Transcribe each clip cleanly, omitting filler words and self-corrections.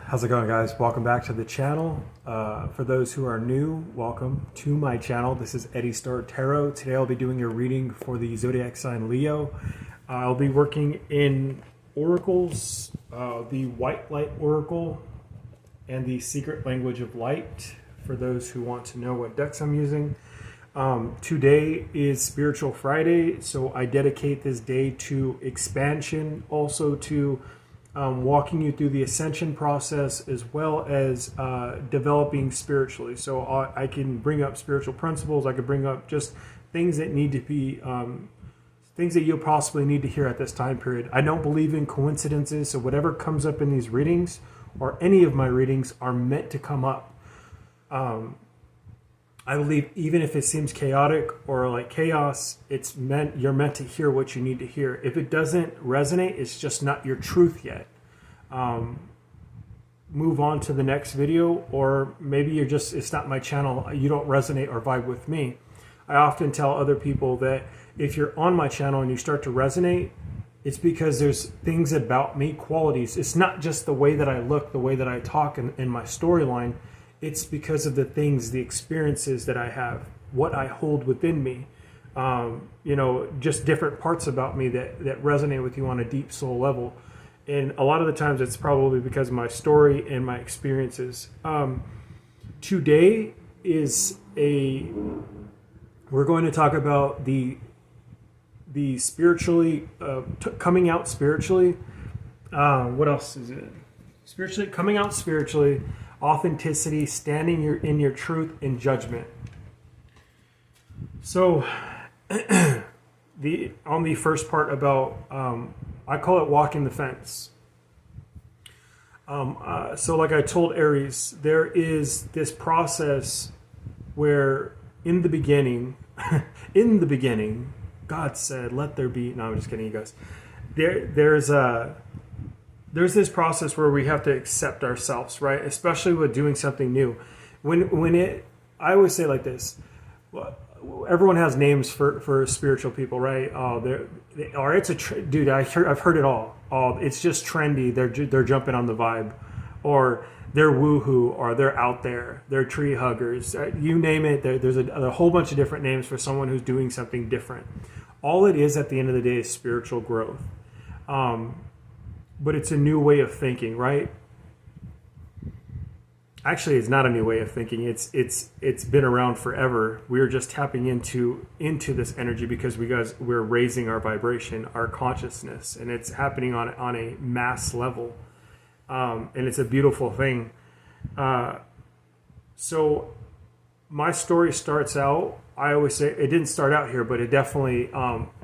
How's it going, guys? Welcome back to the channel. For those who are new, welcome to my channel. This is Eddie Star Tarot. Today I'll be doing a reading for the zodiac sign Leo. I'll be working in oracles, the White Light Oracle and the Secret Language of Light, for those who want to know what decks I'm using. Today is Spiritual Friday, so I dedicate this day to expansion, also to walking you through the ascension process, as well as developing spiritually. So I can bring up spiritual principles. I could bring up just things that need to be, things that you'll possibly need to hear at this time period. I don't believe in coincidences, so whatever comes up in these readings, or any of my readings, are meant to come up. I believe even if it seems chaotic or like chaos, you're meant to hear what you need to hear. If it doesn't resonate, it's just not your truth yet. Move on to the next video, or maybe it's not my channel, you don't resonate or vibe with me. I often tell other people that if you're on my channel and you start to resonate, it's because there's things about me, qualities. It's not just the way that I look, the way that I talk in my storyline. It's because of the things, the experiences that I have, what I hold within me, just different parts about me that resonate with you on a deep soul level. And a lot of the times it's probably because of my story and my experiences. Today we're going to talk about the spiritually, coming out spiritually. What else is it? Spiritually, coming out spiritually. Authenticity, standing in your truth, and judgment. So, on the first part about, I call it walking the fence. So like I told Aries, there is this process where in the beginning, God said, "Let there be." No, I'm just kidding, you guys. There's this process where we have to accept ourselves, right? Especially with doing something new. I always say like this. Everyone has names for spiritual people, right? Dude, I've heard it all. It's just trendy. They're jumping on the vibe, or they're woohoo, or they're out there. They're tree huggers. You name it. There's a whole bunch of different names for someone who's doing something different. All it is at the end of the day is spiritual growth. But it's a new way of thinking, right? Actually, it's not a new way of thinking. It's been around forever. We're just tapping into this energy because we're raising our vibration, our consciousness, and it's happening on a mass level, and it's a beautiful thing. So my story starts out. I always say it didn't start out here, but it definitely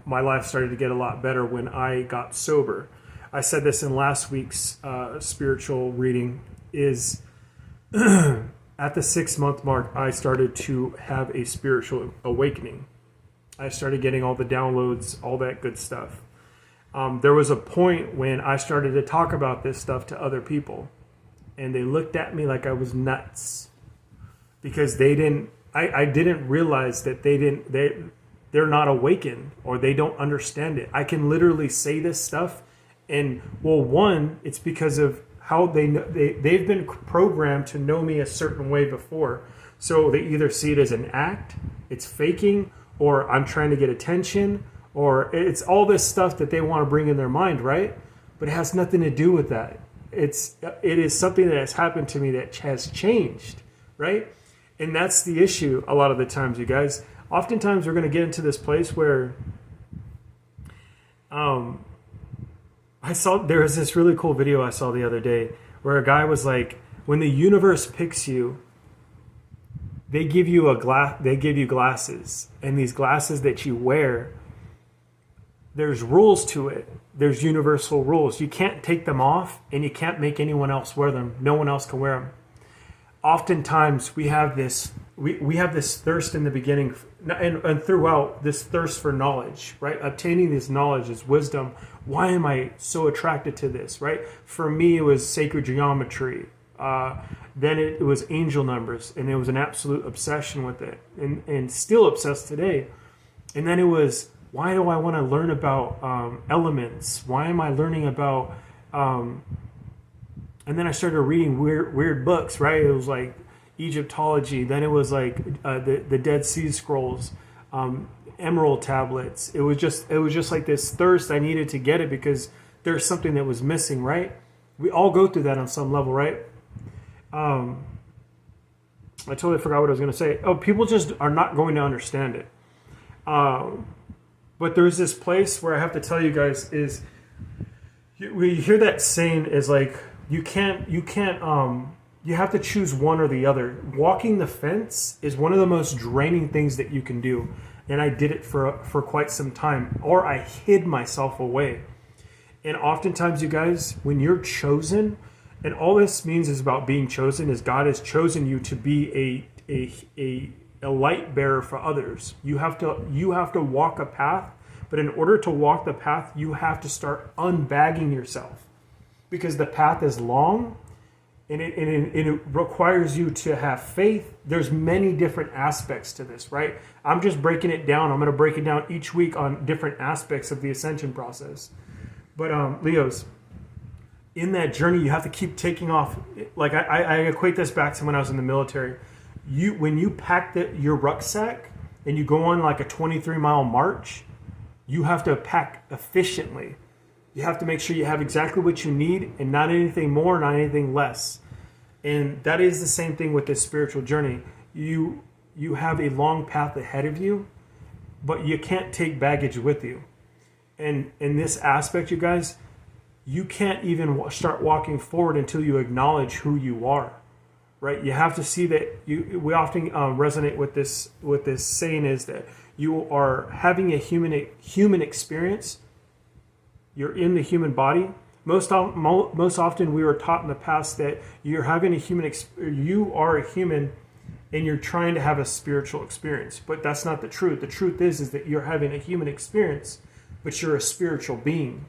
my life started to get a lot better when I got sober. I said this in last week's spiritual reading, is at the 6-month mark, I started to have a spiritual awakening. I started getting all the downloads, all that good stuff. There was a point when I started to talk about this stuff to other people, and they looked at me like I was nuts, because I didn't realize that they're not awakened, or they don't understand it. I can literally say this stuff. And well, one, it's because of how they've been programmed to know me a certain way before. So they either see it as an act, it's faking, or I'm trying to get attention, or it's all this stuff that they want to bring in their mind, right? But it has nothing to do with that. It is something that has happened to me that has changed, right? And that's the issue a lot of the times, you guys. Oftentimes we're going to get into this place where there was this really cool video I saw the other day where a guy was like, when the universe picks you, they give you glasses, and these glasses that you wear, there's rules to it. There's universal rules. You can't take them off, and you can't make anyone else wear them. No one else can wear them. Oftentimes we have this thirst in the beginning, and throughout, this thirst for knowledge, right? Obtaining this knowledge is wisdom. Why am I so attracted to this, right? For me, it was sacred geometry. Then it was angel numbers, and it was an absolute obsession with it, and still obsessed today. And then it was, why do I want to learn about elements? Why am I learning about And then I started reading weird books, right? It was like Egyptology. Then it was like the Dead Sea Scrolls, emerald tablets. It was just like this thirst. I needed to get it because there's something that was missing, right? We all go through that on some level, right? I totally forgot what I was going to say. Oh, people just are not going to understand it. But there's this place where I have to tell you guys is, we hear that saying is like, you have to choose one or the other. Walking the fence is one of the most draining things that you can do. And I did it for quite some time, or I hid myself away. And oftentimes, you guys, when you're chosen, and all this means is about being chosen, is God has chosen you to be a light bearer for others. You have to walk a path, but in order to walk the path, you have to start unbagging yourself, because the path is long, and it requires you to have faith. There's many different aspects to this, right? I'm just breaking it down. I'm going to break it down each week on different aspects of the ascension process. But Leos, in that journey, you have to keep taking off. Like I equate this back to when I was in the military. When you pack your rucksack and you go on like a 23-mile march, you have to pack efficiently. You have to make sure you have exactly what you need and not anything more, not anything less. And that is the same thing with this spiritual journey. You have a long path ahead of you, but you can't take baggage with you. And in this aspect, you guys, you can't even start walking forward until you acknowledge who you are, right? You have to see that we often resonate with this saying is that you are having a human experience. You're in the human body. Most often we were taught in the past that you're having you are a human and you're trying to have a spiritual experience. But that's not the truth. The truth is that you're having a human experience, but you're a spiritual being,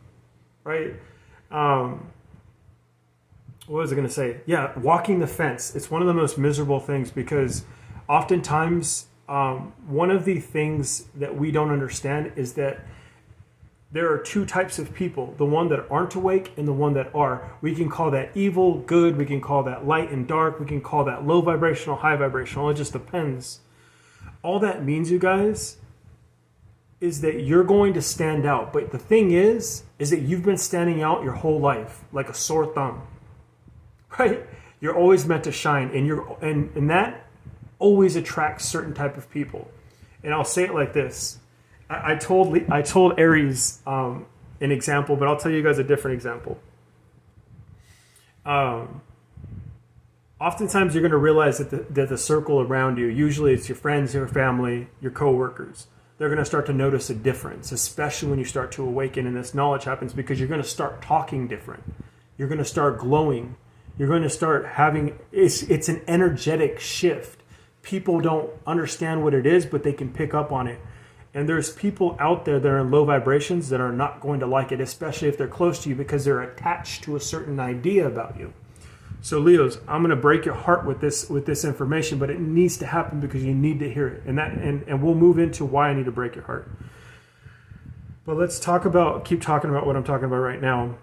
right? What was I going to say? Yeah, walking the fence. It's one of the most miserable things because oftentimes one of the things that we don't understand is that there are two types of people, the one that aren't awake and the one that are. We can call that evil, good. We can call that light and dark. We can call that low vibrational, high vibrational. It just depends. All that means, you guys, is that you're going to stand out. But the thing is that you've been standing out your whole life like a sore thumb, right? You're always meant to shine, and that always attracts certain type of people. And I'll say it like this. I told Aries an example, but I'll tell you guys a different example. Oftentimes you're going to realize that the circle around you, usually it's your friends, your family, your coworkers, they're going to start to notice a difference, especially when you start to awaken and this knowledge happens, because you're going to start talking different. You're going to start glowing. You're going to start having, it's an energetic shift. People don't understand what it is, but they can pick up on it. And there's people out there that are in low vibrations that are not going to like it, especially if they're close to you, because they're attached to a certain idea about you. So Leos, I'm going to break your heart with this information, but it needs to happen because you need to hear it. And we'll move into why I need to break your heart. But let's keep talking about what I'm talking about right now.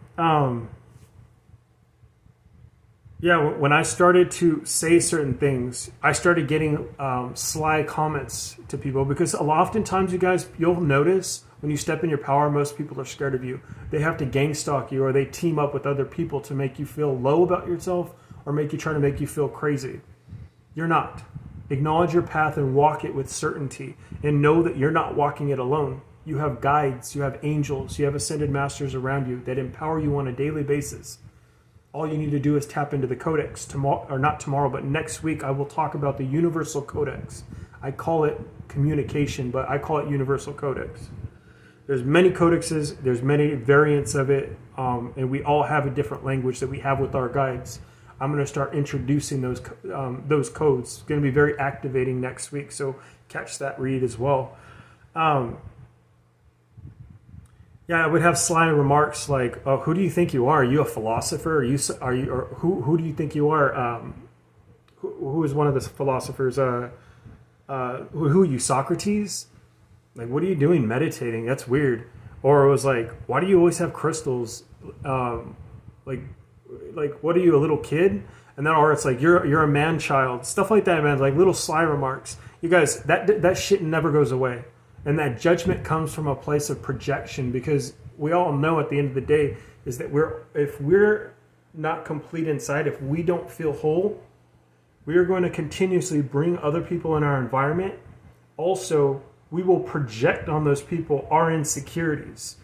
When I started to say certain things, I started getting sly comments to people, because oftentimes, you guys, you'll notice when you step in your power, most people are scared of you. They have to gang stalk you, or they team up with other people to make you feel low about yourself, or try to make you feel crazy. You're not. Acknowledge your path and walk it with certainty, and know that you're not walking it alone. You have guides, you have angels, you have ascended masters around you that empower you on a daily basis. All you need to do is tap into the codex. Tomorrow, or not tomorrow, but next week, I will talk about the universal codex. I call it communication, but I call it universal codex. There's many codexes, there's many variants of it, and we all have a different language that we have with our guides. I'm going to start introducing those codes. It's going to be very activating next week, so catch that read as well. I would have sly remarks like, "Oh, who do you think you are? Are you a philosopher? Who do you think you are? Who is one of the philosophers? Who are you, Socrates? Like, what are you doing meditating? That's weird." Or it was like, "Why do you always have crystals? like, what are you, a little kid? And then, or it's like, you're a man child, stuff like that, man. Like little sly remarks. You guys, that shit never goes away. And that judgment comes from a place of projection, because we all know at the end of the day is that if we're not complete inside, if we don't feel whole, we are going to continuously bring other people in our environment. Also, we will project on those people our insecurities.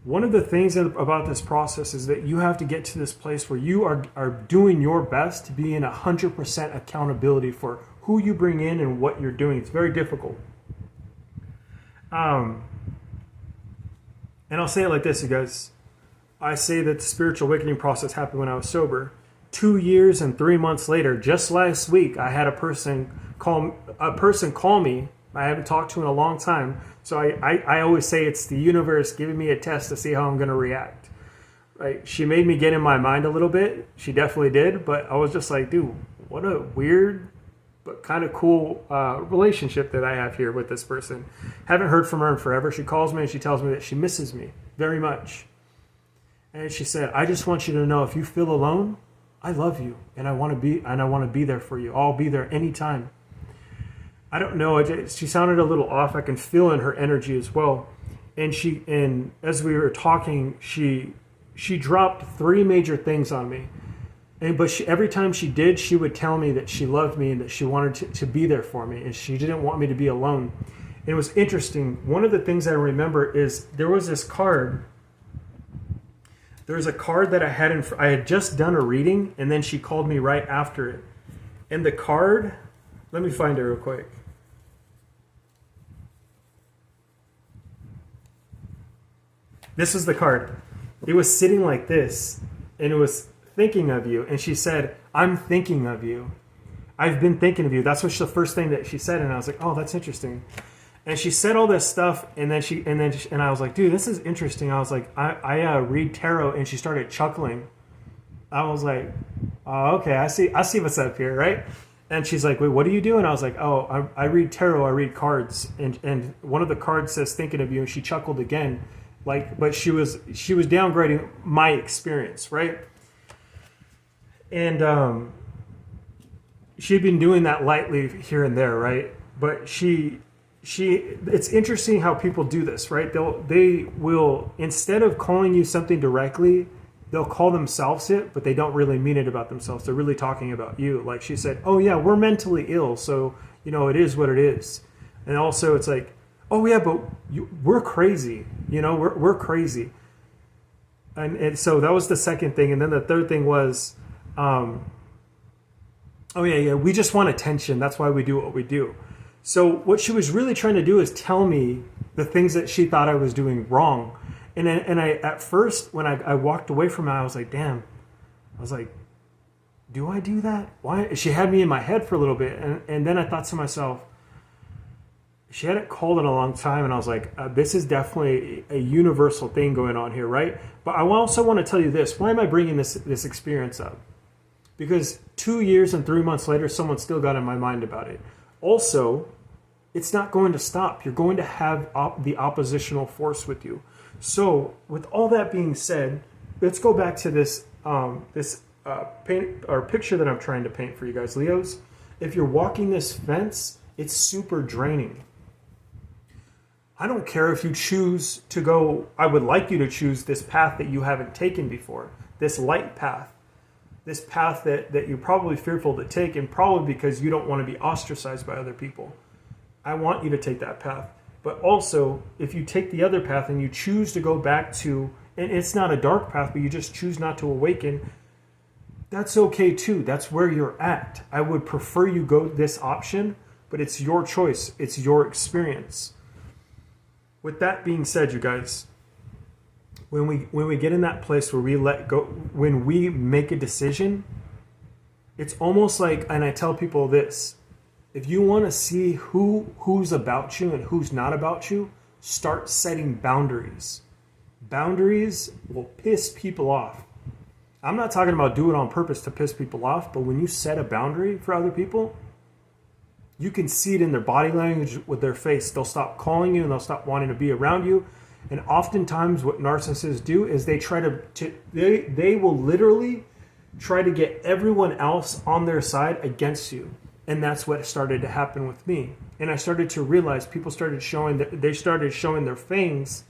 One of the things about this process is that you have to get to this place where you are doing your best to be in 100% accountability for who you bring in and what you're doing. It's very difficult. And I'll say it like this, you guys. I say that the spiritual awakening process happened when I was sober. 2 years and 3 months later, just last week, I had a person call me. I haven't talked to in a long time. So I always say it's the universe giving me a test to see how I'm going to react. Right? She made me get in my mind a little bit. She definitely did. But I was just like, dude, what a weird but kind of cool relationship that I have here with this person. Haven't heard from her in forever. She calls me and she tells me that she misses me very much. And she said, I just want you to know, if you feel alone, I love you and I want to be there for you. I'll be there anytime. I don't know. She sounded a little off. I can feel in her energy as well. And as we were talking, she dropped 3 major things on me. But every time she did, she would tell me that she loved me and that she wanted to be there for me, and she didn't want me to be alone. And it was interesting. One of the things I remember is there was this card. There was a card that I had just done a reading, and then she called me right after it. And the card, let me find it real quick. This is the card. It was sitting like this, and it was thinking of you. And she said, I'm thinking of you. I've been thinking of you. That's the first thing that she said. And I was like, oh, that's interesting. And she said all this stuff. And I was like, dude, this is interesting. I was like, I read tarot. And she started chuckling. I was like, oh, okay, I see what's up here. Right. And she's like, wait, what do you do? And I was like, oh, I read tarot. I read cards. And one of the cards says thinking of you. And she chuckled again. But she was downgrading my experience. Right. And she'd been doing that lightly here and there, right? But it's interesting how people do this, right? They will, instead of calling you something directly, they'll call themselves it, but they don't really mean it about themselves. They're really talking about you. Like she said, oh yeah, we're mentally ill, so it is what it is. And also it's like, oh yeah, but we're crazy. We're crazy. And so that was the second thing. And then the third thing was, we just want attention. That's why we do what we do. So what she was really trying to do is tell me the things that she thought I was doing wrong. And I at first, when I walked away from it, I was like, damn. I was like, do I do that? Why? She had me in my head for a little bit. And then I thought to myself, she hadn't called in a long time. And I was like, this is definitely a universal thing going on here, right? But I also want to tell you this. Why am I bringing this experience up? Because 2 years and 3 months later, someone still got in my mind about it. Also, it's not going to stop. You're going to have the oppositional force with you. So, with all that being said, let's go back to this paint or picture that I'm trying to paint for you guys, Leos. If you're walking this fence, it's super draining. I don't care if you choose to go. I would like you to choose this path that you haven't taken before, this light path. This path that you're probably fearful to take, and probably because you don't want to be ostracized by other people. I want you to take that path. But also, if you take the other path and you choose to go back to, and it's not a dark path, but you just choose not to awaken, that's okay too. That's where you're at. I would prefer you go this option, but it's your choice. It's your experience. With that being said, you guys, when we get in that place where we let go, when we make a decision, it's almost like, and I tell people this, if you want to see who's about you and who's not about you, start setting boundaries. Boundaries will piss people off. I'm not talking about do it on purpose to piss people off, but when you set a boundary for other people, you can see it in their body language with their face. They'll stop calling you and they'll stop wanting to be around you. And oftentimes what narcissists do is they try they will literally try to get everyone else on their side against you. And that's what started to happen with me. And I started to realize people started showing their fangs,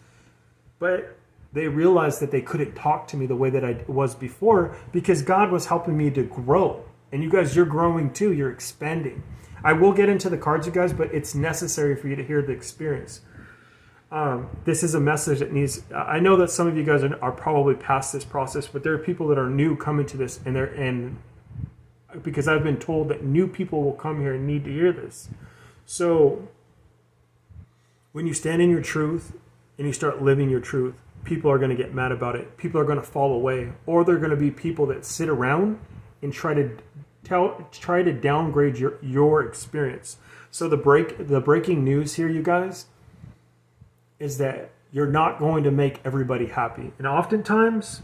but they realized that they couldn't talk to me the way that I was before, because God was helping me to grow. And you guys, you're growing too. You're expanding. I will get into the cards, you guys, but it's necessary for you to hear the experience. This is a message that needs, I know that some of you guys are probably past this process, but there are people that are new coming to this, and because I've been told that new people will come here and need to hear this. So when you stand in your truth and you start living your truth, people are going to get mad about it. People are going to fall away, or they're going to be people that sit around and try to downgrade your experience. So the breaking news here, you guys, is that you're not going to make everybody happy. And oftentimes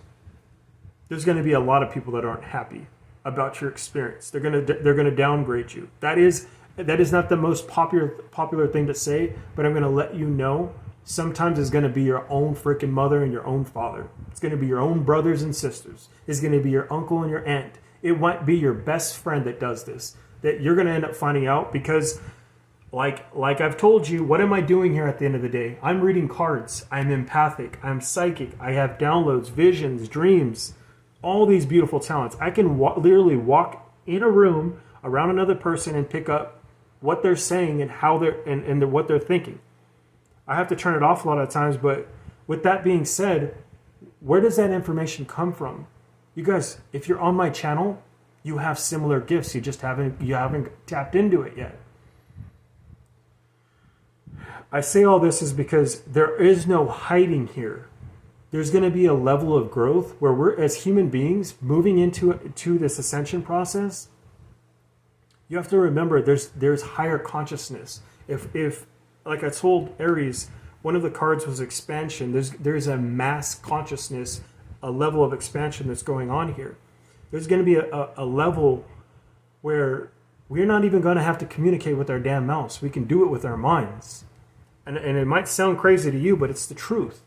there's going to be a lot of people that aren't happy about your experience. They're going to downgrade you. That is not the most popular thing to say, but I'm going to let you know, sometimes it's going to be your own freaking mother and your own father. It's going to be your own brothers and sisters. It's going to be your uncle and your aunt. It might be your best friend that does this, that you're going to end up finding out, because like I've told you, what am I doing here at the end of the day? I'm reading cards. I'm empathic. I'm psychic. I have downloads, visions, dreams, all these beautiful talents. I can literally walk in a room around another person and pick up what they're saying and how they're what they're thinking. I have to turn it off a lot of times, but with that being said, where does that information come from? You guys, if you're on my channel, you have similar gifts. You haven't tapped into it yet. I say all this is because there is no hiding here. There's going to be a level of growth where we're, as human beings, moving into this ascension process. You have to remember there's higher consciousness. If like I told Aries, one of the cards was expansion. There's a mass consciousness, a level of expansion that's going on here. There's going to be a level where we're not even going to have to communicate with our damn mouths. We can do it with our minds. And it might sound crazy to you, but it's the truth.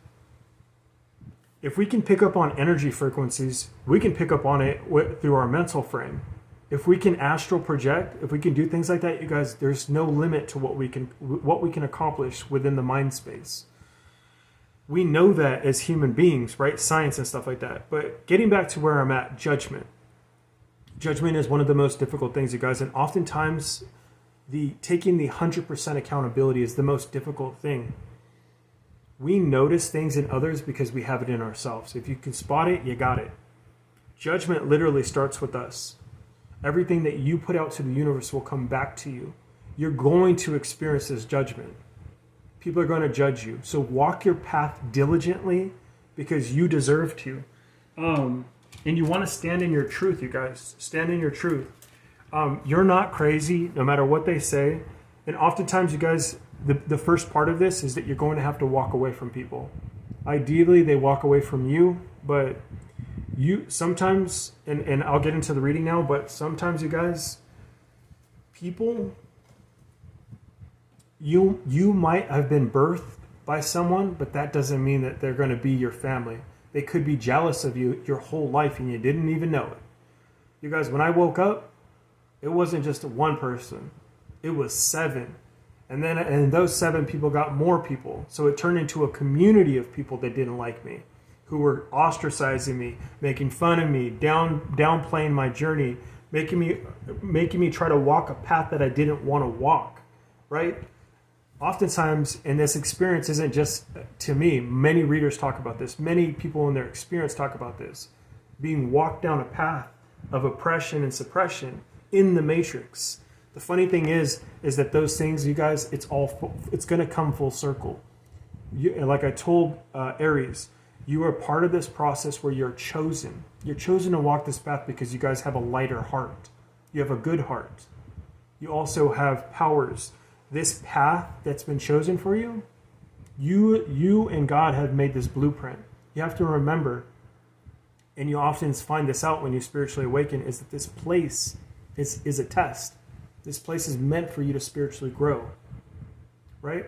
If we can pick up on energy frequencies, we can pick up on it through our mental frame. If we can astral project, if we can do things like that, you guys, there's no limit to what we can accomplish within the mind space. We know that as human beings, right? Science and stuff like that. But getting back to where I'm at, judgment. Judgment is one of the most difficult things, you guys. And oftentimes, taking the 100% accountability is the most difficult thing. We notice things in others because we have it in ourselves. If you can spot it, you got it. Judgment literally starts with us. Everything that you put out to the universe will come back to you. You're going to experience this judgment. People are going to judge you. So walk your path diligently because you deserve to. And you want to stand in your truth, you guys. Stand in your truth. You're not crazy, no matter what they say. And oftentimes, you guys, the first part of this is that you're going to have to walk away from people. Ideally, they walk away from you, but you sometimes, and I'll get into the reading now, but sometimes, you guys, people, you might have been birthed by someone, but that doesn't mean that they're going to be your family. They could be jealous of you your whole life and you didn't even know it. You guys, when I woke up, it wasn't just one person. It was 7. And those 7 people got more people. So it turned into a community of people that didn't like me, who were ostracizing me, making fun of me, downplaying my journey, making me try to walk a path that I didn't want to walk, right? Oftentimes, and this experience isn't just to me, many readers talk about this, many people in their experience talk about this, being walked down a path of oppression and suppression in the matrix. The funny thing is that those things, you guys, it's going to come full circle. Like I told Aries, you are part of this process where you're chosen. You're chosen to walk this path because you guys have a lighter heart. You have a good heart. You also have powers. This path that's been chosen for you, you and God have made this blueprint. You have to remember, and you often find this out when you spiritually awaken, is that this place is a test. This place is meant for you to spiritually grow, right?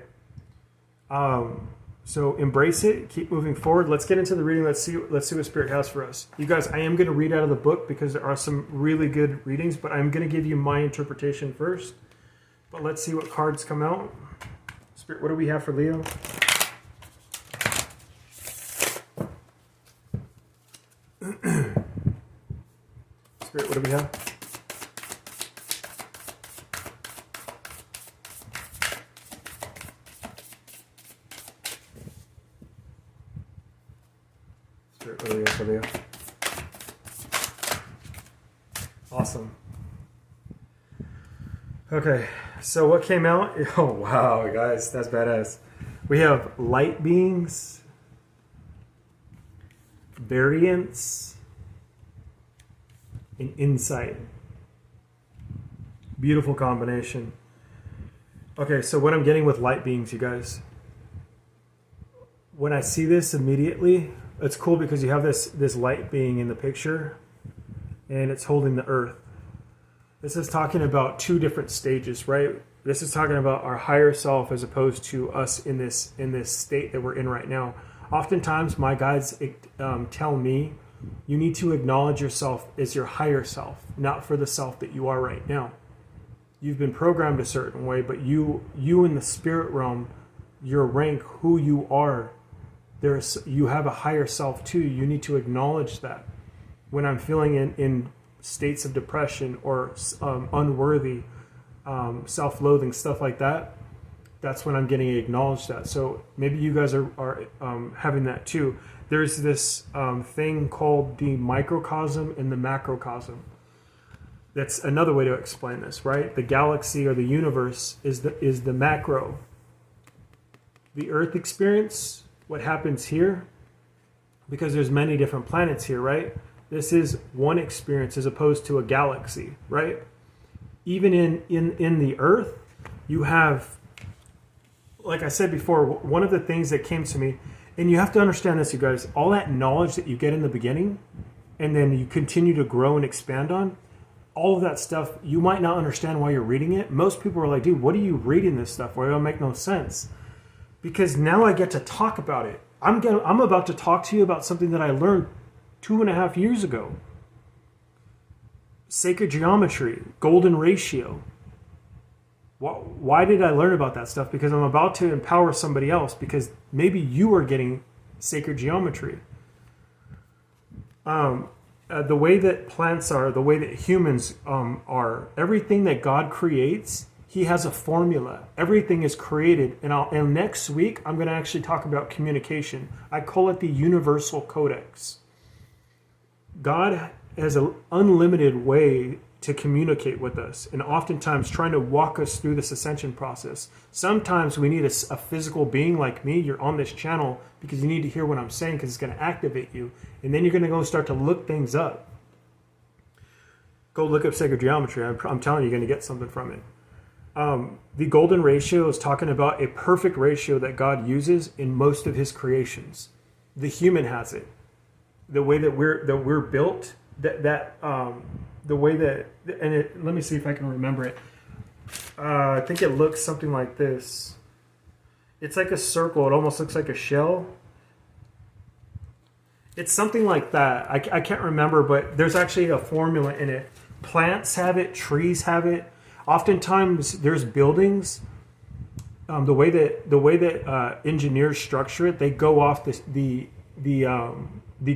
So embrace it. Keep moving forward. Let's get into the reading. Let's see what Spirit has for us. You guys, I am going to read out of the book because there are some really good readings, but I'm going to give you my interpretation first. But let's see what cards come out. Spirit, what do we have for Leo? Spirit, what do we have? Spirit, what do we have for Leo? Awesome. Okay, so what came out? Oh, wow, guys, that's badass. We have light beings, variance, and insight. Beautiful combination. Okay, so what I'm getting with light beings, you guys, when I see this immediately, it's cool because you have this light being in the picture, and it's holding the earth. This is talking about two different stages, right? This is talking about our higher self as opposed to us in this state that we're in right now. Oftentimes, my guides tell me, you need to acknowledge yourself as your higher self, not for the self that you are right now. You've been programmed a certain way, but you in the spirit realm, your rank, who you are, you have a higher self too. You need to acknowledge that. When I'm feeling in states of depression or unworthy, self-loathing, stuff like that, that's when I'm getting acknowledged that. So maybe you guys are having that too. There's this thing called the microcosm and the macrocosm. That's another way to explain this, right? The galaxy or the universe is the macro. The Earth experience, what happens here, because there's many different planets here, right? This is one experience as opposed to a galaxy, right? Even in the Earth, you have, like I said before, one of the things that came to me, and you have to understand this, you guys, all that knowledge that you get in the beginning, and then you continue to grow and expand on, all of that stuff, you might not understand why you're reading it. Most people are like, dude, what are you reading this stuff for? It don't make no sense. Because now I get to talk about it. I'm about to talk to you about something that I learned 2.5 years ago. Sacred geometry, golden ratio. Why did I learn about that stuff? Because I'm about to empower somebody else, because maybe you are getting sacred geometry. The way that plants are, the way that humans are, everything that God creates, He has a formula. Everything is created. And next week, I'm going to actually talk about communication. I call it the universal codex. God has an unlimited way to communicate with us, and oftentimes trying to walk us through this ascension process. Sometimes we need a physical being like me. You're on this channel because you need to hear what I'm saying, because it's going to activate you. And then you're going to go start to look things up. Go look up sacred geometry. I'm telling you, you're going to get something from it. The golden ratio is talking about a perfect ratio that God uses in most of His creations. The human has it. The way that we're built, the way that, and let me see if I can remember it. I think it looks something like this. It's like a circle. It almost looks like a shell. It's something like that. I can't remember, but there's actually a formula in it. Plants have it. Trees have it. Oftentimes, there's buildings. The way that engineers structure it, they go off the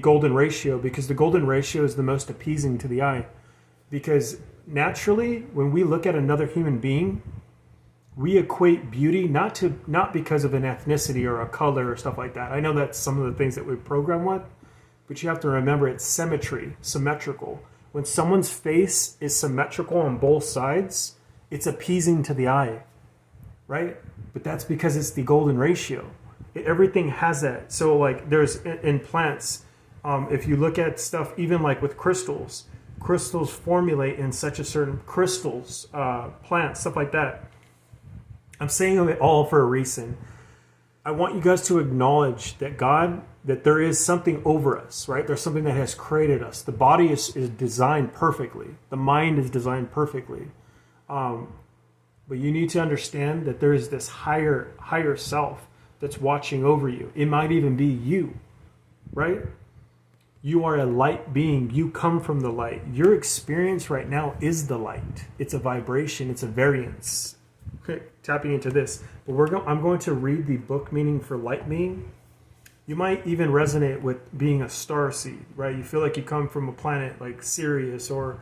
golden ratio, because the golden ratio is the most appeasing to the eye. Because naturally, when we look at another human being, we equate beauty not because of an ethnicity or a color or stuff like that. I know that's some of the things that we program with, but you have to remember it's symmetrical. When someone's face is symmetrical on both sides, it's appeasing to the eye, right? But that's because it's the golden ratio. Everything has that. So like there's in plants, if you look at stuff, even like with crystals formulate in such a certain crystals, plants, stuff like that. I'm saying it all for a reason. I want you guys to acknowledge that that there is something over us, right? There's something that has created us. The body is designed perfectly. The mind is designed perfectly. But you need to understand that there is this higher self. that's watching over you. It might even be you, right? You are a light being. You come from the light. Your experience right now is the light. It's a vibration. It's a variance. Okay, tapping into this. But I'm going to read the book meaning for light being. You might even resonate with being a starseed, right? You feel like you come from a planet like Sirius or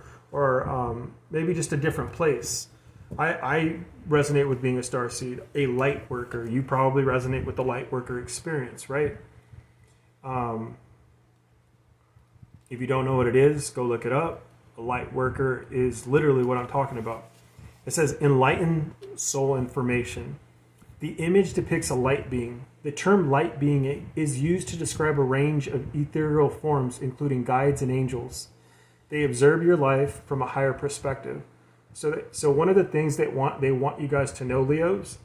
maybe just a different place. I resonate with being a starseed, a light worker. You probably resonate with the light worker experience, right? If you don't know what it is, go look it up. A light worker is literally what I'm talking about. It says enlightened soul information. The image depicts a light being. The term light being is used to describe a range of ethereal forms, including guides and angels. They observe your life from a higher perspective. So one of the things they want you guys to know, Leos,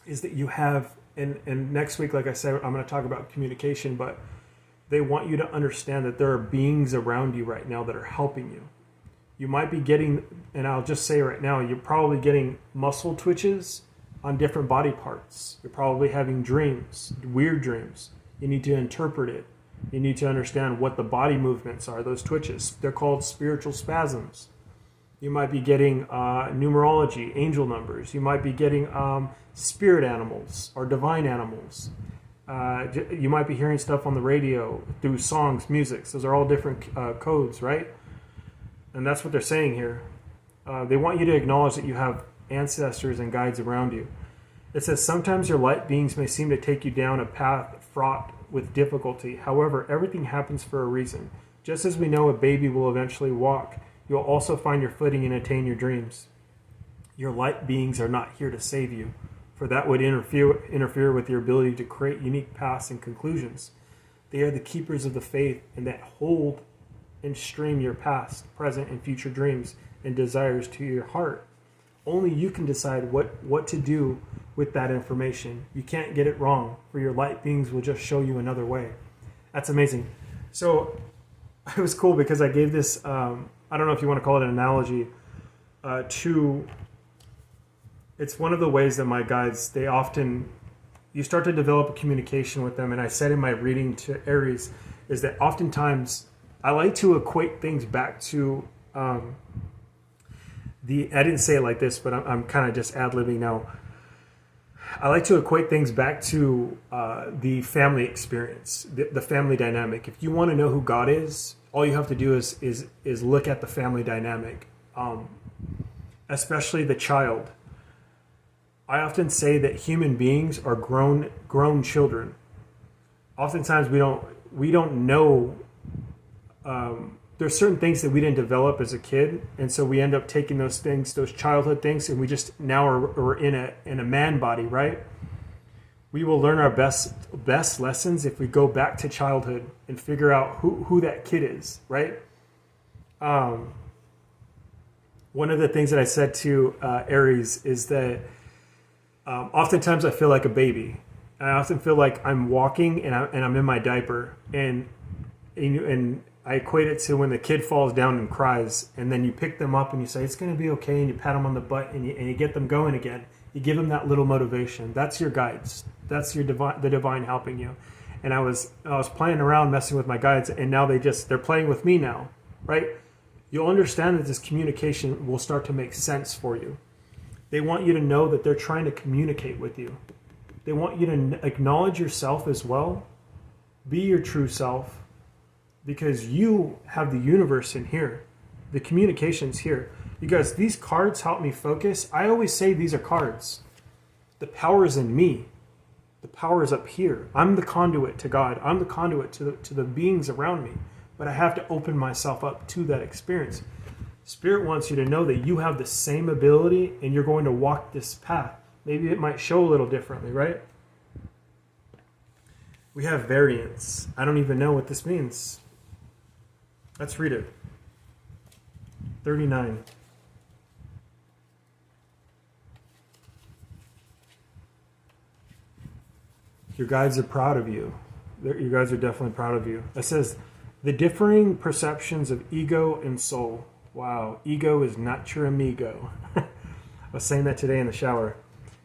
is that you have, and next week, like I said, I'm going to talk about communication, but they want you to understand that there are beings around you right now that are helping you. You might be getting, and I'll just say right now, you're probably getting muscle twitches on different body parts. You're probably having dreams, weird dreams. You need to interpret it. You need to understand what the body movements are, those twitches. They're called spiritual spasms. You might be getting numerology, angel numbers. You might be getting spirit animals or divine animals. You might be hearing stuff on the radio through songs, music. Those are all different codes, right? And that's what they're saying here. They want you to acknowledge that you have ancestors and guides around you. It says, sometimes your light beings may seem to take you down a path fraught with difficulty. However, everything happens for a reason. Just as we know a baby will eventually walk, you'll also find your footing and attain your dreams. Your light beings are not here to save you, for that would interfere with your ability to create unique paths and conclusions. They are the keepers of the faith and that hold and stream your past, present, and future dreams and desires to your heart. Only you can decide what to do with that information. You can't get it wrong, for your light beings will just show you another way. That's amazing. So it was cool because I gave this, I don't know if you want to call it an analogy, it's one of the ways that my guides, you start to develop a communication with them. And I said in my reading to Aries is that oftentimes I like to equate things back to, I didn't say it like this, but I'm kind of just ad-libbing now. I like to equate things back to the family experience, the family dynamic. If you want to know who God is, all you have to do is look at the family dynamic, especially the child. I often say that human beings are grown children. Oftentimes we don't know. There's certain things that we didn't develop as a kid, and so we end up taking those things, those childhood things, and we just now are in a man body, right? We will learn our best lessons if we go back to childhood and figure out who that kid is, right? One of the things that I said to Aries is that oftentimes I feel like a baby. I often feel like I'm walking and I'm in my diaper, and I equate it to when the kid falls down and cries, and then you pick them up and you say, it's going to be okay, and you pat them on the butt and you get them going again. You give them that little motivation. That's your guides. That's the divine helping you. And I was playing around, messing with my guides, and now they're playing with me now, right? You'll understand that this communication will start to make sense for you. They want you to know that they're trying to communicate with you. They want you to acknowledge yourself as well. Be your true self. Because you have the universe in here. The communication's here. You guys, these cards help me focus. I always say these are cards. The power is in me. The power is up here. I'm the conduit to God. I'm the conduit to the beings around me. But I have to open myself up to that experience. Spirit wants you to know that you have the same ability and you're going to walk this path. Maybe it might show a little differently, right? We have variance. I don't even know what this means. Let's read it. 39. Your guides are proud of you. You guys are definitely proud of you. It says, the differing perceptions of ego and soul. Wow, ego is not your amigo. I was saying that today in the shower.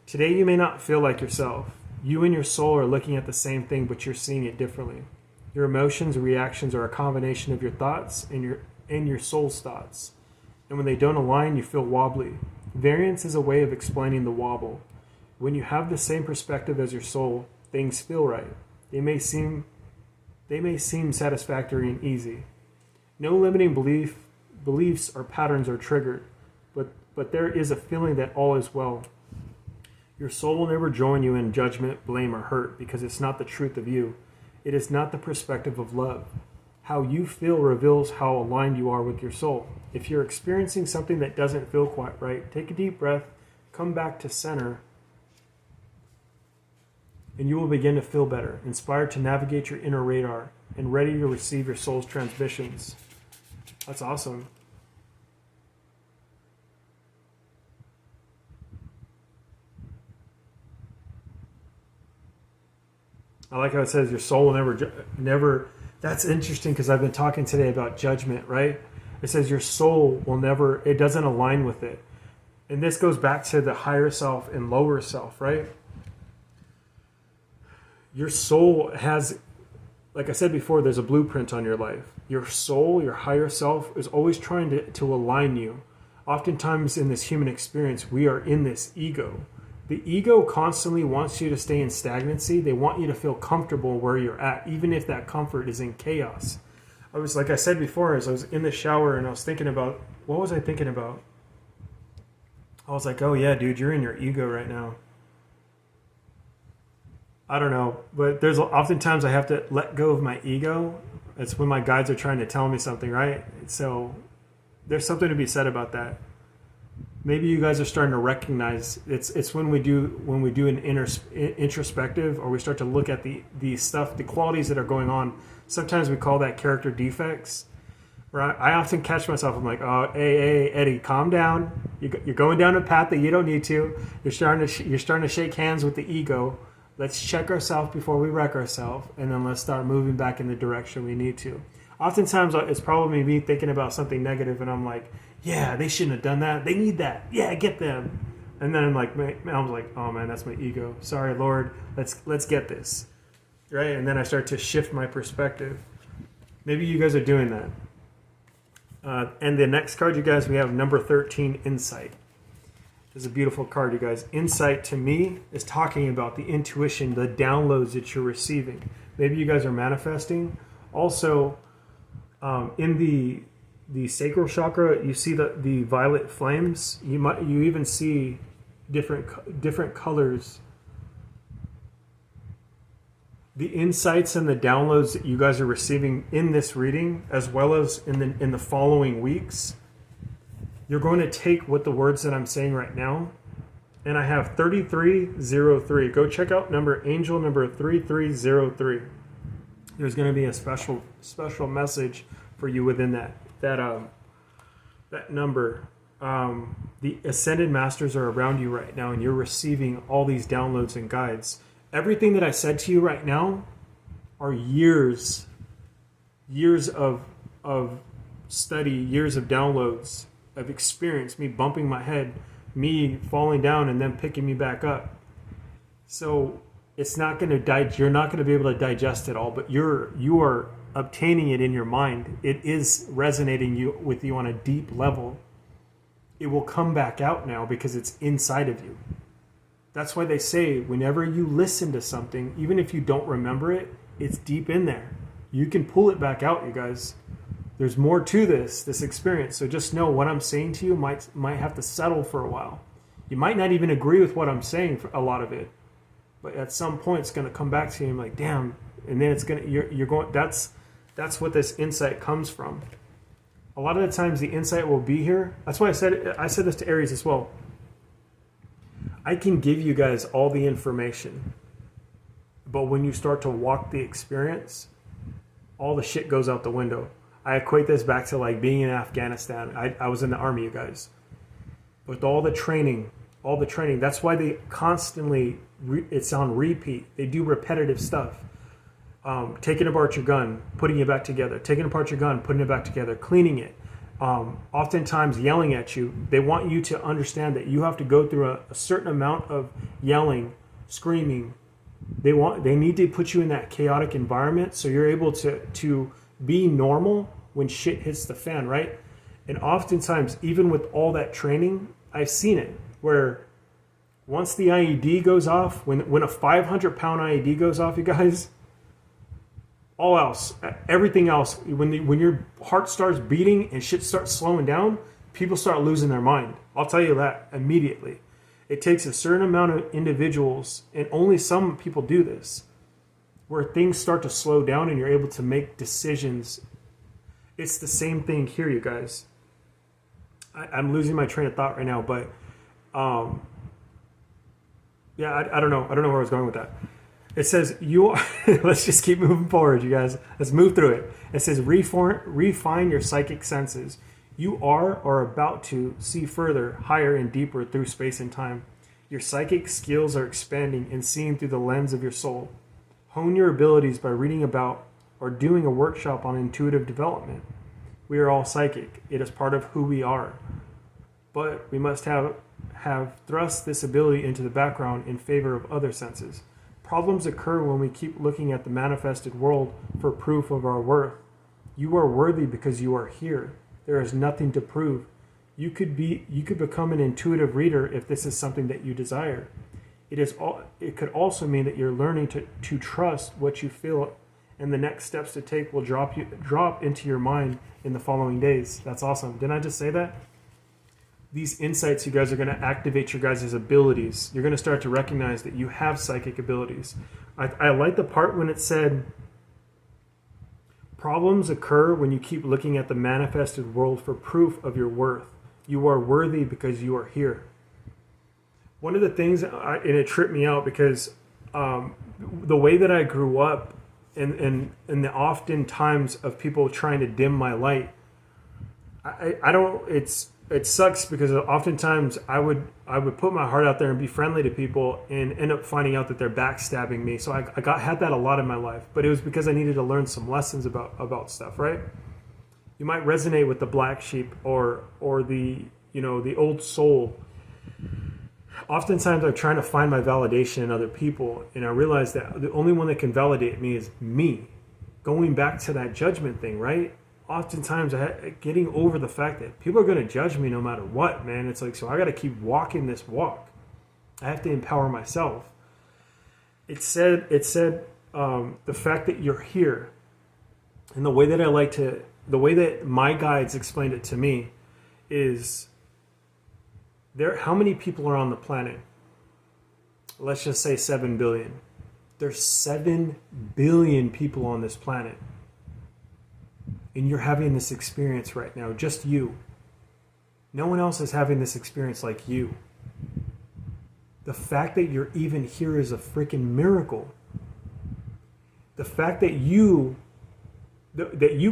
Today you may not feel like yourself. You and your soul are looking at the same thing, but you're seeing it differently. Your emotions and reactions are a combination of your thoughts and your soul's thoughts. And when they don't align, you feel wobbly. Variance is a way of explaining the wobble. When you have the same perspective as your soul, things feel right. They may seem satisfactory and easy. No limiting beliefs or patterns are triggered, but there is a feeling that all is well. Your soul will never join you in judgment, blame, or hurt because it's not the truth of you. It is not the perspective of love. How you feel reveals how aligned you are with your soul. If you're experiencing something that doesn't feel quite right, take a deep breath, come back to center, and you will begin to feel better, inspired to navigate your inner radar, and ready to receive your soul's transmissions. That's awesome. I like how it says your soul will never. That's interesting because I've been talking today about judgment, right? It says your soul will never, it doesn't align with it. And this goes back to the higher self and lower self, right? Your soul has, like I said before, there's a blueprint on your life. Your soul, your higher self, is always trying to align you. Oftentimes in this human experience, we are in this ego. The ego constantly wants you to stay in stagnancy. They want you to feel comfortable where you're at, even if that comfort is in chaos. I was, like I said before, as I was in the shower and I was thinking about, what was I thinking about? I was like, oh yeah, dude, you're in your ego right now. I don't know, but there's oftentimes I have to let go of my ego. It's when my guides are trying to tell me something, right? So there's something to be said about that. Maybe you guys are starting to recognize it's when we do an introspective, or we start to look at the stuff, the qualities that are going on. Sometimes we call that character defects. Right? I often catch myself. I'm like, oh, hey, Eddie, calm down. You're going down a path that you don't need to. You're starting to shake hands with the ego. Let's check ourselves before we wreck ourselves, and then let's start moving back in the direction we need to. Oftentimes, it's probably me thinking about something negative, and I'm like, yeah, they shouldn't have done that. They need that. Yeah, get them. And then I'm like, oh man, that's my ego. Sorry, Lord. Let's get this, right? And then I start to shift my perspective. Maybe you guys are doing that. And the next card, you guys, we have number 13, Insight. This is a beautiful card, you guys. Insight, to me, is talking about the intuition, the downloads that you're receiving. Maybe you guys are manifesting. Also, in the sacral chakra, you see the violet flames. You even see different colors. The insights and the downloads that you guys are receiving in this reading, as well as in the following weeks, you're going to take what the words that I'm saying right now, and I have 3303. Go check out angel number 3303. There's going to be a special message for you within that number. The ascended masters are around you right now, and you're receiving all these downloads and guides. Everything that I said to you right now are years of study, years of downloads, of experience, me bumping my head, me falling down and then picking me back up. So it's not going to you're not going to be able to digest it all, but you are obtaining it in your mind. It is resonating with you on a deep level. It will come back out now because it's inside of you. That's why they say whenever you listen to something, even if you don't remember it, it's deep in there. You can pull it back out, you guys. There's more to this experience. So just know what I'm saying to you might have to settle for a while. You might not even agree with what I'm saying for a lot of it, but at some point it's going to come back to you and like, damn. And then it's going to you're going. That's what this insight comes from. A lot of the times the insight will be here. That's why I said this to Aries as well. I can give you guys all the information, but when you start to walk the experience, all the shit goes out the window. I equate this back to like being in Afghanistan. I was in the army, you guys. With all the training, that's why they constantly, it's on repeat. They do repetitive stuff. Taking apart your gun, putting it back together, taking apart your gun, putting it back together, cleaning it. Oftentimes yelling at you. They want you to understand that you have to go through a certain amount of yelling, screaming, They need to put you in that chaotic environment so you're able to be normal when shit hits the fan, right? And oftentimes, even with all that training, I've seen it where once the IED goes off, when a 500-pound IED goes off, you guys, all else, everything else, when your heart starts beating and shit starts slowing down, people start losing their mind. I'll tell you that immediately. It takes a certain amount of individuals, and only some people do this, where things start to slow down and you're able to make decisions. It's the same thing here, you guys. I'm losing my train of thought right now, but yeah, I don't know. I don't know where I was going with that. It says you are, let's just keep moving forward, you guys. Let's move through it. It says refine your psychic senses. You are or about to see further, higher and deeper through space and time. Your psychic skills are expanding and seeing through the lens of your soul. Hone your abilities by reading about or doing a workshop on intuitive development. We are all psychic. It is part of who we are. But we must have thrust this ability into the background in favor of other senses. Problems occur when we keep looking at the manifested world for proof of our worth. You are worthy because you are here. There is nothing to prove. You could become an intuitive reader if this is something that you desire. It could also mean that you're learning to trust what you feel, and the next steps to take will drop into your mind in the following days. That's awesome. Didn't I just say that? These insights, you guys, are going to activate your guys' abilities. You're going to start to recognize that you have psychic abilities. I like the part when it said, problems occur when you keep looking at the manifested world for proof of your worth. You are worthy because you are here. One of the things, and it tripped me out because the way that I grew up and the often times of people trying to dim my light, it sucks because oftentimes I would put my heart out there and be friendly to people and end up finding out that they're backstabbing me. So I had that a lot in my life, but it was because I needed to learn some lessons about stuff, right? You might resonate with the black sheep or the old soul. Oftentimes I'm trying to find my validation in other people, and I realize that the only one that can validate me is me. Going back to that judgment thing, right? Oftentimes getting over the fact that people are going to judge me no matter what, man. It's like, so I got to keep walking this walk. I have to empower myself. It said the fact that you're here, and the way that my guides explained it to me is how many people are on the planet? Let's just say 7 billion. There's 7 billion people on this planet. And you're having this experience right now, just you. No one else is having this experience like you. The fact that you're even here is a freaking miracle. The fact that you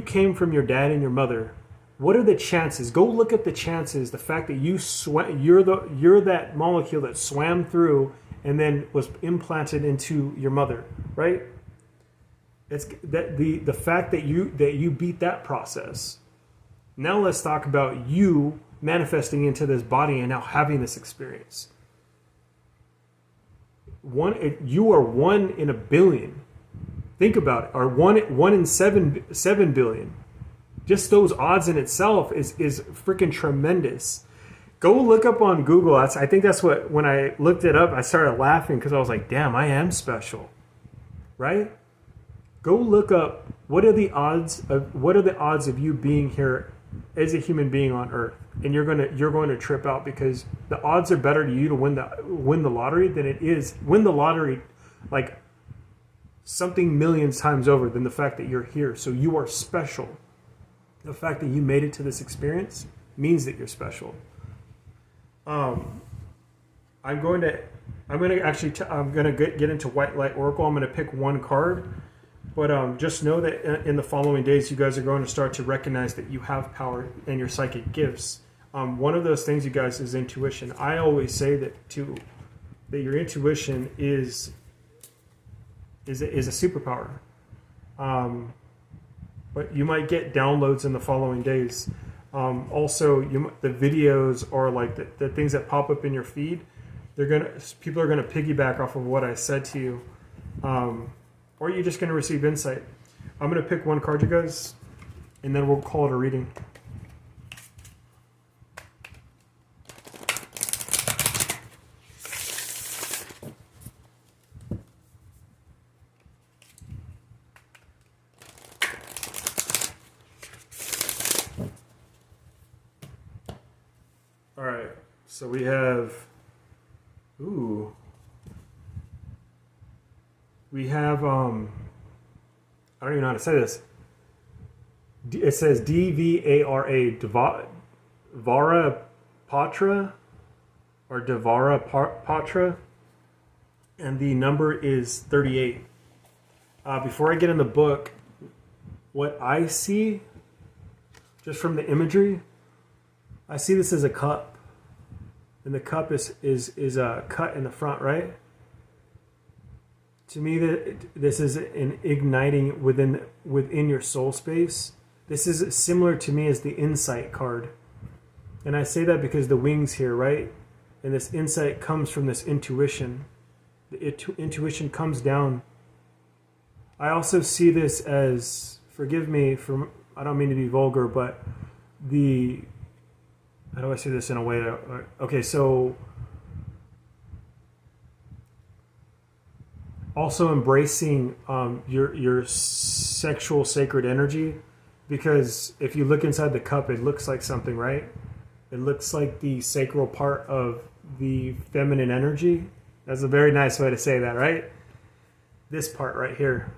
came from your dad and your mother, what are the chances? Go look at the chances. The fact that you're that molecule that swam through and then was implanted into your mother, right? It's that the fact that you beat that process. Now let's talk about you manifesting into this body and now having this experience. You are 1 in a billion. Think about it. Or 1 in 7 billion. Just those odds in itself is freaking tremendous. Go look up on Google. I think that's what, when I looked it up, I started laughing because I was like, damn, I am special, right? Go look up what are the odds of you being here as a human being on Earth, and you're going to trip out because the odds are better to you to win the lottery than it is win the lottery like something millions times over than the fact that you're here. So you are special. The fact that you made it to this experience means that you're special. I'm going to get into White Light Oracle. I'm going to pick one card. But just know that in the following days, you guys are going to start to recognize that you have power and your psychic gifts. One of those things, you guys, is intuition. I always say that your intuition is a superpower. But you might get downloads in the following days. Also, the videos or like the things that pop up in your feed, people are gonna piggyback off of what I said to you. Or you're just going to receive insight. I'm going to pick one card, you guys, and then we'll call it a reading. All right, so we have, I don't even know how to say this. It says Dvara, Dvara Patra, or Dvara Patra, and the number is 38. Before I get in the book, what I see, just from the imagery, I see this as a cup, and the cup is cut in the front, right? To me, this is an igniting within your soul space. This is similar to me as the insight card. And I say that because the wings here, right? And this insight comes from this intuition. The intuition comes down. I also see this as, forgive me for, I don't mean to be vulgar, but how do I say this in a way that, okay, so also embracing your sexual sacred energy, because if you look inside the cup, it looks like something, right? It looks like the sacral part of the feminine energy. That's a very nice way to say that, right? This part right here.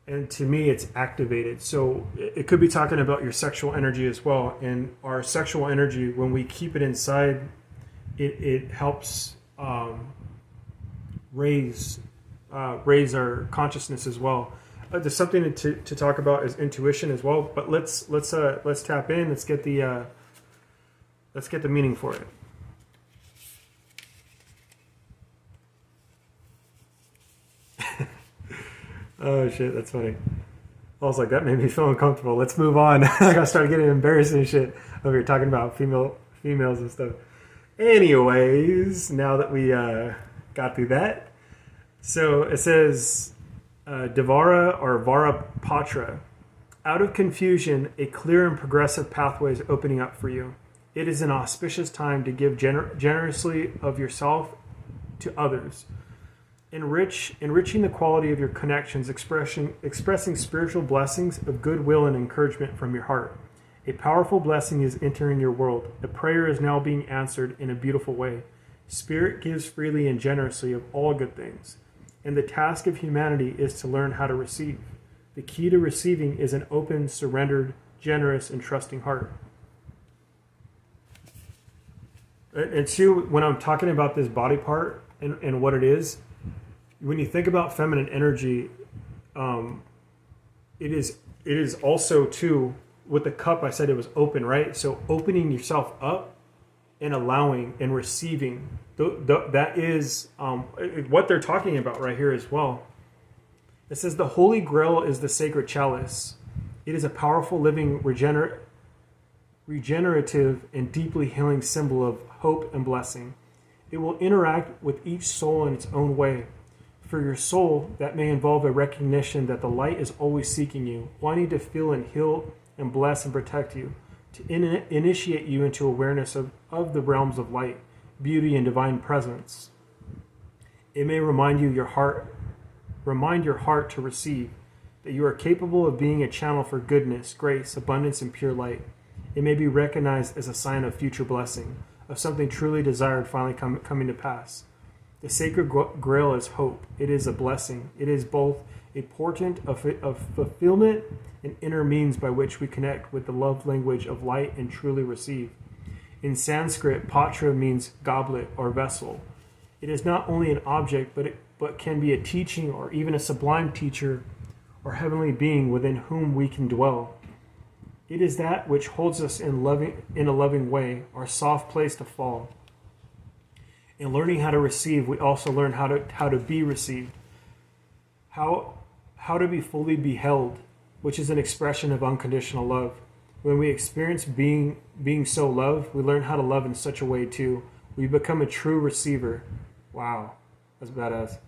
And to me, it's activated. So it could be talking about your sexual energy as well. And our sexual energy, when we keep it inside, it helps raise our consciousness as well. There's something to talk about is intuition as well. But let's tap in. Let's get the meaning for it. Oh shit, that's funny. I was like, that made me feel uncomfortable. Let's move on. I started getting embarrassed and shit over here talking about females and stuff. Anyways, now that we got through that, so it says Devara or Varapatra. Out of confusion, a clear and progressive pathway is opening up for you. It is an auspicious time to give generously of yourself to others. Enriching the quality of your connections, expressing spiritual blessings of goodwill and encouragement from your heart. A powerful blessing is entering your world. A prayer is now being answered in a beautiful way. Spirit gives freely and generously of all good things. And the task of humanity is to learn how to receive. The key to receiving is an open, surrendered, generous, and trusting heart. And two, when I'm talking about this body part and what it is, when you think about feminine energy, it is also too, with the cup, I said it was open, right? So opening yourself up and allowing and receiving, that is what they're talking about right here as well. It says the Holy Grail is the sacred chalice. It is a powerful, living, regenerative, and deeply healing symbol of hope and blessing. It will interact with each soul in its own way. For your soul, that may involve a recognition that the light is always seeking you, wanting to feel and heal and bless and protect you, to initiate you into awareness of the realms of light, beauty, and divine presence. It may remind your heart to receive, that you are capable of being a channel for goodness, grace, abundance, and pure light. It may be recognized as a sign of future blessing, of something truly desired finally coming to pass. The sacred grail is hope. It is a blessing. It is both a portent of fulfillment and inner means by which we connect with the love language of light and truly receive. In Sanskrit, patra means goblet or vessel. It is not only an object, but can be a teaching or even a sublime teacher or heavenly being within whom we can dwell. It is that which holds us in a loving way, our soft place to fall. In learning how to receive, we also learn how to be received. How to be fully beheld, which is an expression of unconditional love. When we experience being so loved, we learn how to love in such a way too. We become a true receiver. Wow, that's badass.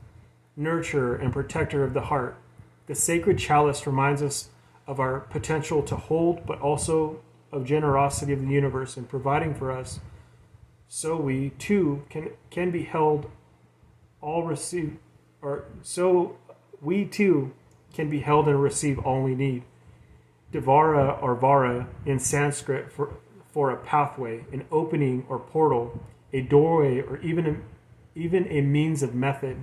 nurturer, and protector of the heart. The sacred chalice reminds us of our potential to hold, but also of generosity of the universe in providing for us, so we too can be held all receive, or so we too can be held and receive all we need. Devara or Vara in Sanskrit for a pathway, an opening or portal, a doorway, or even a means of method.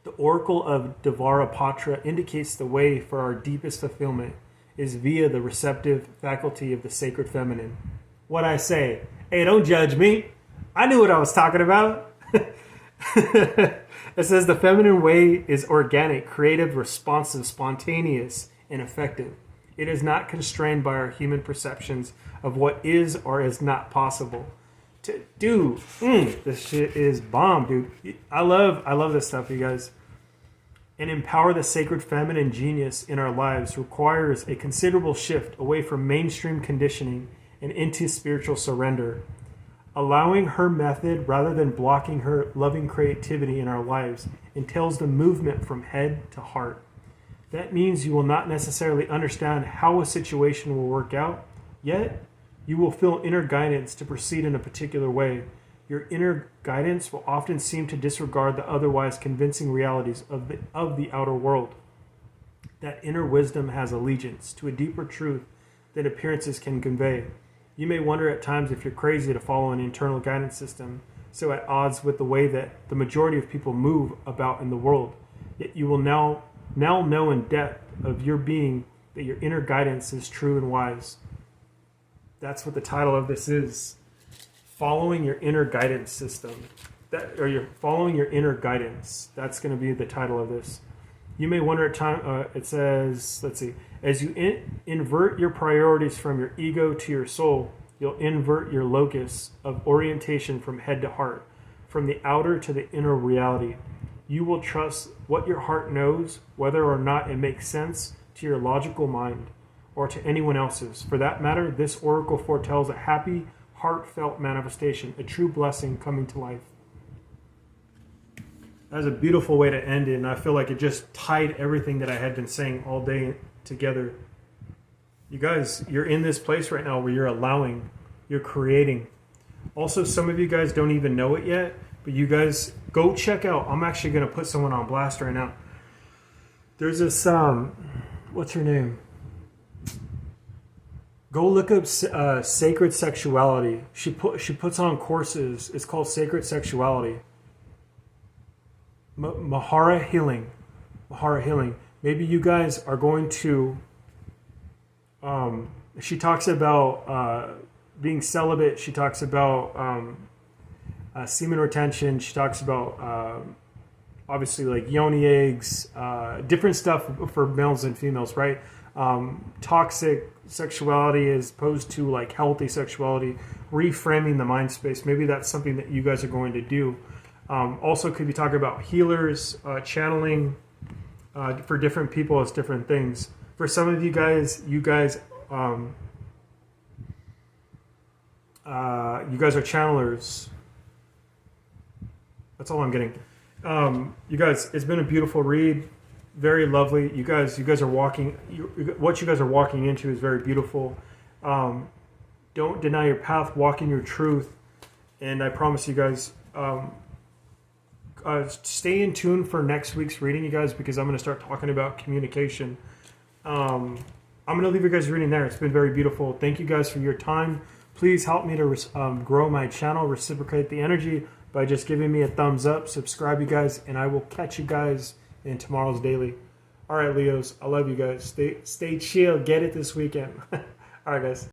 The oracle of Devarapatra indicates the way for our deepest fulfillment is via the receptive faculty of the sacred feminine. What I say? Hey, don't judge me. I knew what I was talking about. It says the feminine way is organic, creative, responsive, spontaneous, and effective. It is not constrained by our human perceptions of what is or is not possible. Dude, this shit is bomb, dude. I love this stuff, you guys. And empower the sacred feminine genius in our lives requires a considerable shift away from mainstream conditioning and into spiritual surrender. Allowing her method rather than blocking her loving creativity in our lives entails the movement from head to heart. That means you will not necessarily understand how a situation will work out, yet you will feel inner guidance to proceed in a particular way. Your inner guidance will often seem to disregard the otherwise convincing realities of the outer world. That inner wisdom has allegiance to a deeper truth than appearances can convey. You may wonder at times if you're crazy to follow an internal guidance system so at odds with the way that the majority of people move about in the world. Yet you will now know in depth of your being that your inner guidance is true and wise. That's what the title of this is. Following your inner guidance system. You're following your inner guidance. That's going to be the title of this. You may wonder at times, it says, let's see, as you invert your priorities from your ego to your soul, you'll invert your locus of orientation from head to heart, from the outer to the inner reality. You will trust what your heart knows, whether or not it makes sense to your logical mind or to anyone else's. For that matter, this oracle foretells a happy, heartfelt manifestation, a true blessing coming to life. That was a beautiful way to end it, and I feel like it just tied everything that I had been saying all day together. You guys, you're in this place right now where you're allowing, you're creating. Also, some of you guys don't even know it yet, but you guys go check out. I'm actually going to put someone on blast right now. There's this, what's her name? Go look up Sacred Sexuality. She puts on courses. It's called Sacred Sexuality. Mahara Healing. Maybe you guys are going to... she talks about being celibate. She talks about semen retention. She talks about obviously like yoni eggs, different stuff for males and females, right? Toxic sexuality as opposed to like healthy sexuality, reframing the mind space. Maybe that's something that you guys are going to do. Also could be talking about healers, channeling for different people as different things. For some of you guys are channelers. That's all I'm getting. You guys, it's been a beautiful read. Very lovely. You guys are walking. What you guys are walking into is very beautiful. Don't deny your path. Walk in your truth. And I promise you guys, stay in tune for next week's reading, you guys, because I'm going to start talking about communication. I'm going to leave you guys reading there. It's been very beautiful. Thank you guys for your time. Please help me to grow my channel, reciprocate the energy by just giving me a thumbs up. Subscribe, you guys, and I will catch you guys in tomorrow's daily. All right, Leos, I love you guys. Stay chill. Get it this weekend. All right, guys.